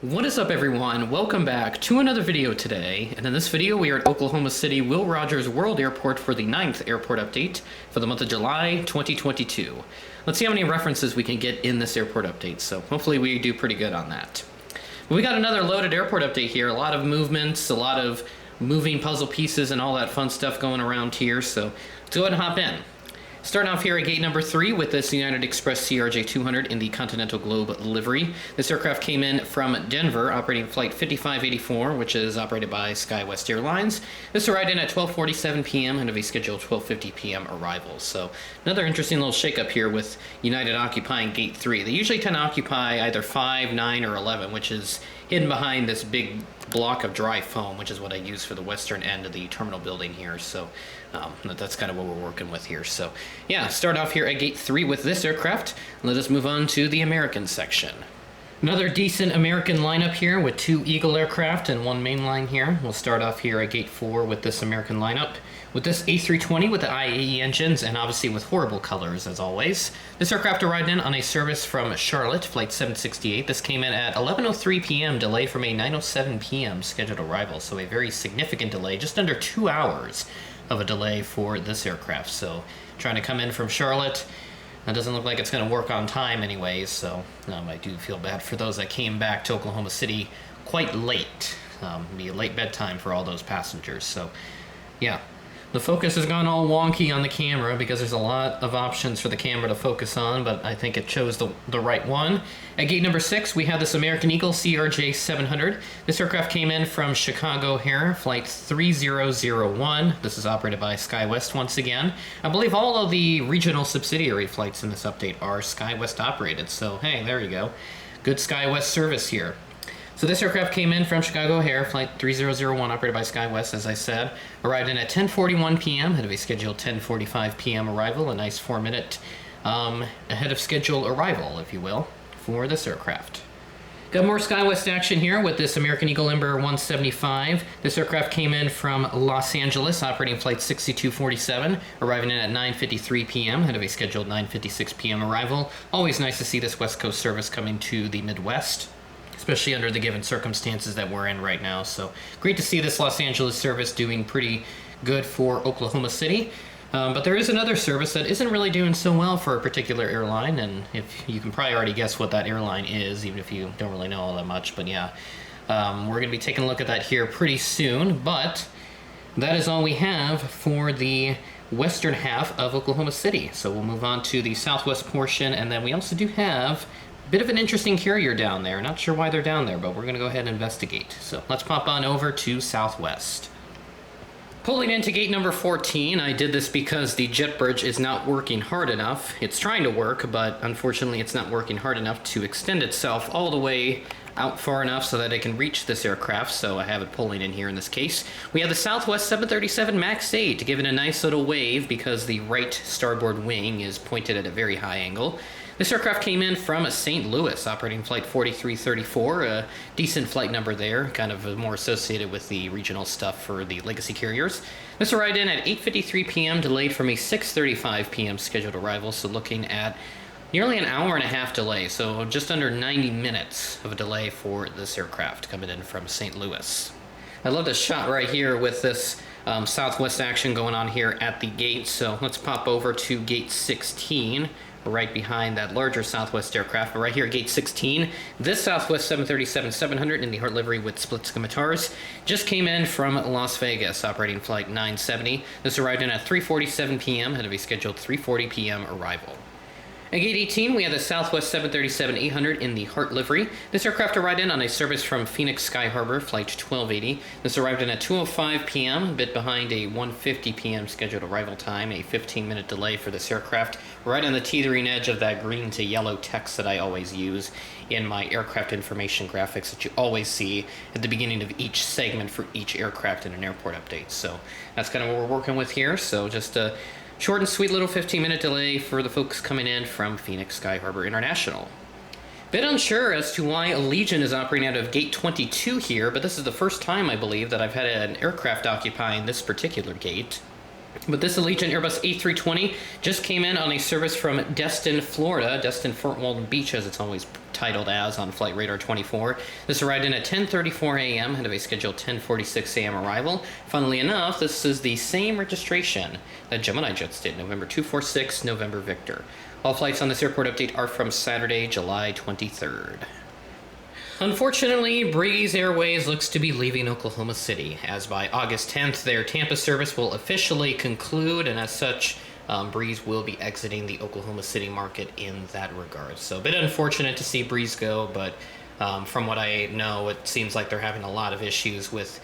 What is up, everyone? Welcome back to another video today, and in this video we are at Oklahoma City Will Rogers World Airport for the 9th airport update for the month of July 2022. Let's see how many references we can get in this airport update, so hopefully we do pretty good on that. We got another loaded airport update here, a lot of movements, a lot of moving puzzle pieces and all that fun stuff going around here, so let's go ahead and hop in. Starting off here at gate number 3 with this United Express CRJ-200 in the Continental Globe livery. This aircraft came in from Denver, operating flight 5584, which is operated by SkyWest Airlines. This arrived in at 12:47 p.m. and have a scheduled 12:50 p.m. arrival. So another interesting little shakeup here with United occupying gate 3. They usually tend to occupy either 5, 9, or 11, which is hidden behind this big block of dry foam, which is what I use for the western end of the terminal building here. So that's kind of what we're working with here. So yeah, start off here at gate 3 with this aircraft. Let us move on to the American section. Another decent American lineup here with 2 Eagle aircraft and 1 mainline here. We'll start off here at gate 4 with this American lineup. With this A320 with the IAE engines and obviously with horrible colors as always. This aircraft arrived in on a service from Charlotte, flight 768. This came in at 11:03 p.m. delay from a 9:07 p.m. scheduled arrival. So a very significant delay, just under 2 hours of a delay for this aircraft. So trying to come in from Charlotte. That doesn't look like it's going to work on time anyways, so I do feel bad for those that came back to Oklahoma City quite late. Be a late bedtime for all those passengers, so yeah. The focus has gone all wonky on the camera because there's a lot of options for the camera to focus on, but I think it chose the right one. At gate number 6, we have this American Eagle CRJ-700. This aircraft came in from Chicago here, flight 3001. This is operated by SkyWest once again. I believe all of the regional subsidiary flights in this update are SkyWest operated, so hey, there you go. Good SkyWest service here. So this aircraft came in from Chicago O'Hare, flight 3001, operated by SkyWest, as I said. Arrived in at 10:41 p.m., had a scheduled 10:45 p.m. arrival, a nice 4-minute ahead of schedule arrival, if you will, for this aircraft. Got more SkyWest action here with this American Eagle Embraer 175. This aircraft came in from Los Angeles, operating flight 6247, arriving in at 9:53 p.m., had a scheduled 9:56 p.m. arrival. Always nice to see this West Coast service coming to the Midwest, especially under the given circumstances that we're in right now. So great to see this Los Angeles service doing pretty good for Oklahoma City. But there is another service that isn't really doing so well for a particular airline, and if you can probably already guess what that airline is, even if you don't really know all that much. But yeah, we're going to be taking a look at that here pretty soon. But that is all we have for the western half of Oklahoma City. So we'll move on to the southwest portion, and then we also do have bit of an interesting carrier down there. Not sure why they're down there, but we're going to go ahead and investigate. So let's pop on over to Southwest. Pulling into gate number 14, I did this because the jet bridge is not working hard enough. It's trying to work, but unfortunately it's not working hard enough to extend itself all the way out far enough so that it can reach this aircraft, so I have it pulling in here in this case. We have the Southwest 737 MAX 8 to give it a nice little wave because the right starboard wing is pointed at a very high angle. This aircraft came in from St. Louis, operating flight 4334, a decent flight number there, kind of more associated with the regional stuff for the legacy carriers. This arrived in at 8:53 p.m., delayed from a 6:35 p.m. scheduled arrival, so looking at nearly an hour and a half delay, so just under 90 minutes of a delay for this aircraft coming in from St. Louis. I love this shot right here with this Southwest action going on here at the gate, so let's pop over to gate 16. Right behind that larger Southwest aircraft, but right here at gate 16, this Southwest 737-700 in the Heart livery with split scimitars just came in from Las Vegas, operating flight 970. This arrived in at 3:47 p.m., had a scheduled 3:40 p.m. arrival. At gate 18, we have the Southwest 737-800 in the Heart livery. This aircraft arrived in on a service from Phoenix Sky Harbor, flight 1280. This arrived in at 2:05 p.m., a bit behind a 1:50 p.m. scheduled arrival time, a 15-minute delay for this aircraft, right on the teetering edge of that green to yellow text that I always use in my aircraft information graphics that you always see at the beginning of each segment for each aircraft in an airport update. So that's kind of what we're working with here. So just a short and sweet little 15-minute delay for the folks coming in from Phoenix Sky Harbor International. Bit unsure as to why Allegiant is operating out of gate 22 here, but this is the first time, I believe, that I've had an aircraft occupying this particular gate. But this Allegiant Airbus A320 just came in on a service from Destin, Florida. Destin Fort Walton Beach, as it's always titled as on Flight Radar 24. This arrived in at 10:34 a.m. ahead of a scheduled 10:46 a.m. arrival. Funnily enough, this is the same registration that Gemini jets did, November 246, November Victor. All flights on this airport update are from Saturday, July 23rd. Unfortunately, Breeze Airways looks to be leaving Oklahoma City, as by August 10th, their Tampa service will officially conclude, and as such, Breeze will be exiting the Oklahoma City market in that regard. So a bit unfortunate to see Breeze go, but from what I know, it seems like they're having a lot of issues with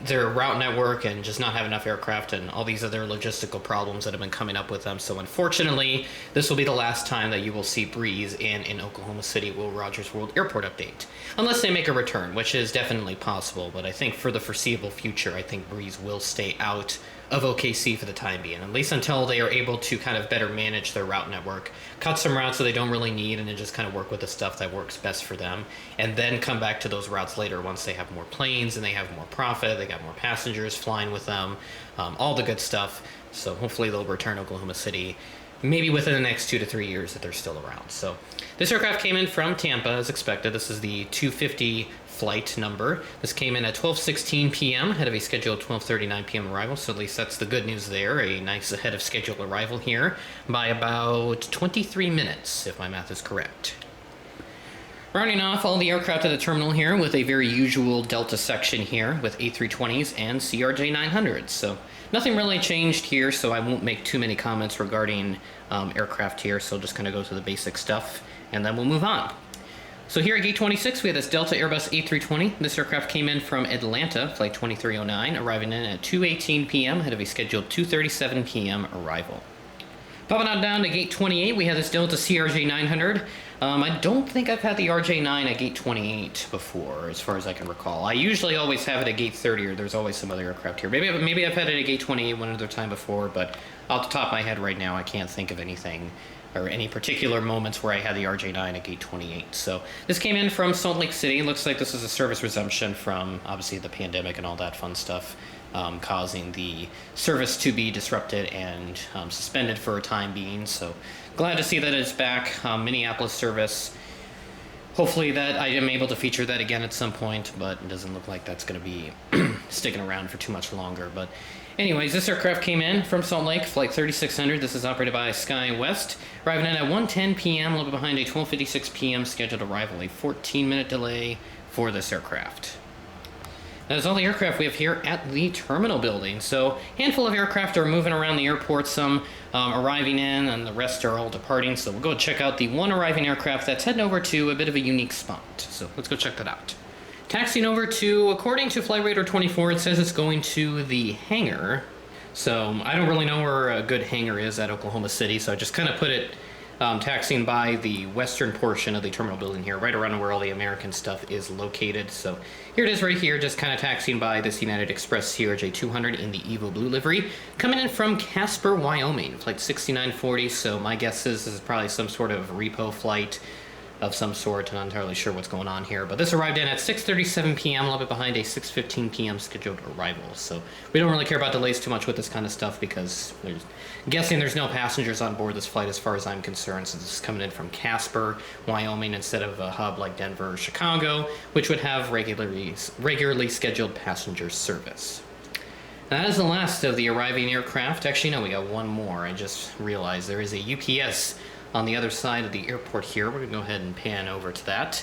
their route network and just not have enough aircraft and all these other logistical problems that have been coming up with them. So unfortunately, this will be the last time that you will see Breeze in Oklahoma City Will Rogers World Airport update. Unless they make a return, which is definitely possible, but I think for the foreseeable future, I think Breeze will stay out of OKC for the time being, at least until they are able to kind of better manage their route network, cut some routes that they don't really need, and then just kind of work with the stuff that works best for them, and then come back to those routes later once they have more planes and they have more profit, they got more passengers flying with them, all the good stuff. So hopefully they'll return Oklahoma City maybe within the next 2 to 3 years that they're still around. So this aircraft came in from Tampa as expected. This is the 250 flight number. This came in at 12:16 p.m. ahead of a scheduled 12:39 p.m. arrival, so at least that's the good news there. A nice ahead of schedule arrival here by about 23 minutes, if my math is correct. Rounding off all the aircraft at the terminal here with a very usual Delta section here with A320s and CRJ900s. So nothing really changed here, so I won't make too many comments regarding aircraft here, so I'll just kind of go through the basic stuff and then we'll move on. So here at Gate 26, we have this Delta Airbus A320. This aircraft came in from Atlanta, flight 2309, arriving in at 2:18 p.m. ahead of a scheduled 2:37 p.m. arrival. Popping on down to Gate 28, we have this Delta CRJ900. I don't think I've had the RJ9 at Gate 28 before, as far as I can recall. I usually always have it at Gate 30, or there's always some other aircraft here. Maybe I've had it at Gate 28 one other time before, but off the top of my head right now, I can't think of anything or any particular moments where I had the RJ9 at Gate 28. So this came in from Salt Lake City. Looks like this is a service resumption from, obviously, the pandemic and all that fun stuff, causing the service to be disrupted and suspended for a time being. So glad to see that it's back. Minneapolis service. Hopefully that I am able to feature that again at some point, but it doesn't look like that's going to be sticking around for too much longer. But anyways, this aircraft came in from Salt Lake, flight 3600. This is operated by SkyWest, arriving in at 1:10 p.m., a little bit behind a 12:56 p.m. scheduled arrival, a 14-minute delay for this aircraft. That is all the aircraft we have here at the terminal building. So a handful of aircraft are moving around the airport, some arriving in, and the rest are all departing. So we'll go check out the one arriving aircraft that's heading over to a bit of a unique spot. So let's go check that out. Taxiing over to, according to Flight Radar 24, it says it's going to the hangar. So I don't really know where a good hangar is at Oklahoma City, so I just kind of put it taxiing by the western portion of the terminal building here, right around where all the American stuff is located. So here it is right here, just kind of taxiing by this United Express CRJ200 in the Evo Blue livery, coming in from Casper, Wyoming, flight 6940. So my guess is this is probably some sort of repo flight of some sort. I'm not entirely sure what's going on here, but this arrived in at 6:37 p.m., a little bit behind a 6:15 p.m. scheduled arrival. So we don't really care about delays too much with this kind of stuff because I'm guessing there's no passengers on board this flight as far as I'm concerned, since this is coming in from Casper, Wyoming, instead of a hub like Denver or Chicago, which would have regularly scheduled passenger service. That is the last of the arriving aircraft. Actually, no, we got one more. I just realized there is a UPS on the other side of the airport here. We're gonna go ahead and pan over to that.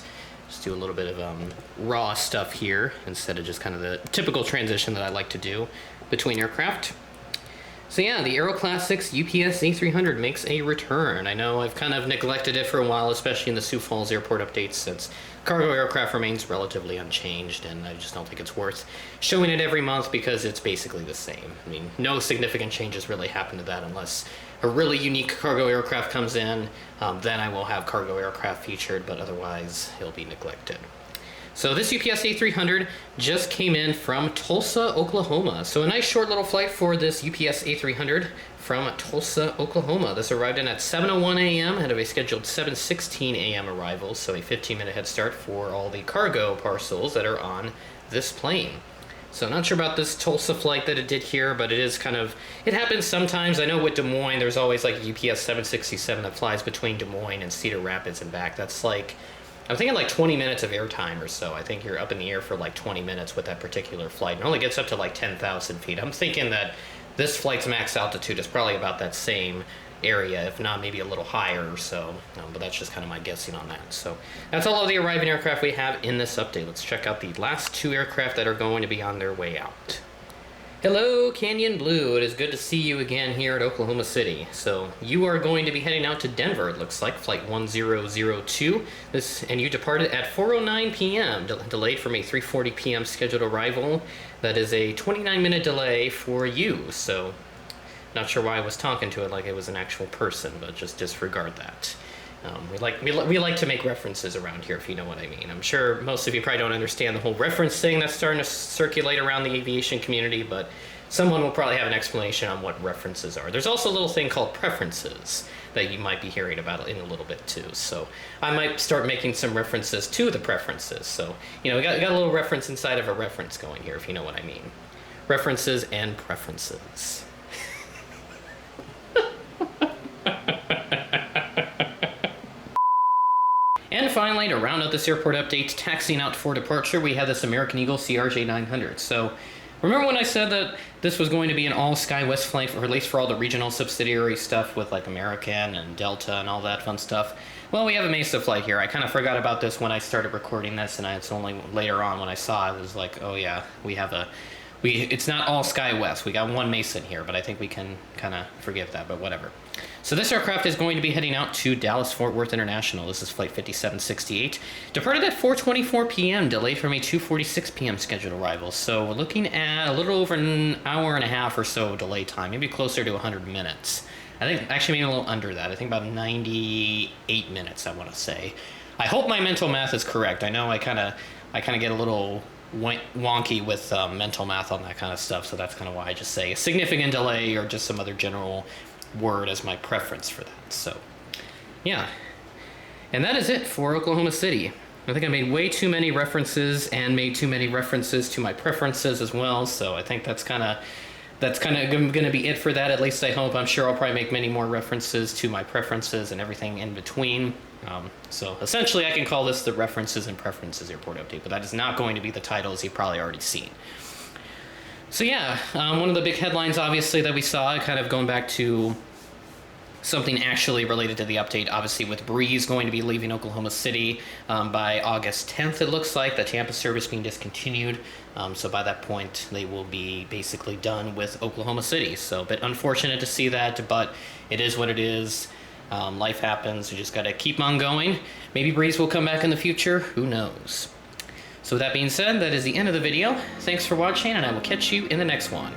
Just do a little bit of raw stuff here instead of just kind of the typical transition that I like to do between aircraft. So yeah, the Aero Class 6 UPS A300 makes a return. I know I've kind of neglected it for a while, especially in the Sioux Falls airport updates, since cargo aircraft remains relatively unchanged, and I just don't think it's worth showing it every month because it's basically the same. I mean, no significant changes really happen to that unless a really unique cargo aircraft comes in, then I will have cargo aircraft featured, but otherwise it'll be neglected. So this UPS A300 just came in from Tulsa, Oklahoma. So a nice short little flight for this UPS A300 from Tulsa, Oklahoma. This arrived in at 7:01 a.m. ahead of a scheduled 7:16 a.m. arrival, so a 15-minute head start for all the cargo parcels that are on this plane. So not sure about this Tulsa flight that it did here, but it is kind of, it happens sometimes. I know with Des Moines, there's always like a UPS 767 that flies between Des Moines and Cedar Rapids and back. That's like, I'm thinking like 20 minutes of airtime or so. I think you're up in the air for like 20 minutes with that particular flight. It only gets up to like 10,000 feet. I'm thinking that this flight's max altitude is probably about that same area, if not maybe a little higher or so, but that's just kind of my guessing on that. So that's all of the arriving aircraft we have in this update. Let's check out the last 2 aircraft that are going to be on their way out. Hello, Canyon Blue. It is good to see you again here at Oklahoma City. So you are going to be heading out to Denver, it looks like, flight 1002. And you departed at 4:09 p.m., delayed from a 3:40 p.m. scheduled arrival. That is a 29-minute delay for you. So not sure why I was talking to it like it was an actual person, but just disregard that. We like to make references around here, if you know what I mean. I'm sure most of you probably don't understand the whole reference thing that's starting to circulate around the aviation community, but someone will probably have an explanation on what references are. There's also a little thing called preferences that you might be hearing about in a little bit too. So I might start making some references to the preferences. So, you know, we got a little reference inside of a reference going here, if you know what I mean. References and preferences. And finally, to round out this airport update, taxiing out for departure, we have this American Eagle CRJ 900. So remember when I said that this was going to be an all SkyWest flight, or at least for all the regional subsidiary stuff with like American and Delta and all that fun stuff? Well, we have a Mesa flight here. I kind of forgot about this when I started recording this, and it's only later on when I saw it was like, oh yeah, we have it's not all SkyWest. We got one Mesa in here, but I think we can kind of forgive that, but whatever. So this aircraft is going to be heading out to Dallas-Fort Worth International. This is flight 5768. Departed at 4:24 p.m., delayed from a 2:46 p.m. scheduled arrival. So we're looking at a little over an hour and a half or so delay time, maybe closer to 100 minutes. I think actually maybe a little under that. I think about 98 minutes, I want to say. I hope my mental math is correct. I know I kind of get a little wonky with mental math on that kind of stuff, so that's kind of why I just say a significant delay or just some other general word as my preference for that. So yeah, and that is it for Oklahoma City. I think I made way too many references and made too many references to my preferences as well, so I think that's kind of going to be it for that, at least I hope. I'm sure I'll probably make many more references to my preferences and everything in between. So essentially I can call this the References and Preferences Airport Update, but that is not going to be the title, as you've probably already seen. So yeah, one of the big headlines obviously that we saw, kind of going back to something actually related to the update, obviously with Breeze going to be leaving Oklahoma City by August 10th, it looks like, the Tampa service being discontinued. So by that point, they will be basically done with Oklahoma City. So a bit unfortunate to see that, but it is what it is. Life happens. We just got to keep on going. Maybe Breeze will come back in the future. Who knows? So with that being said, that is the end of the video. Thanks for watching, and I will catch you in the next one.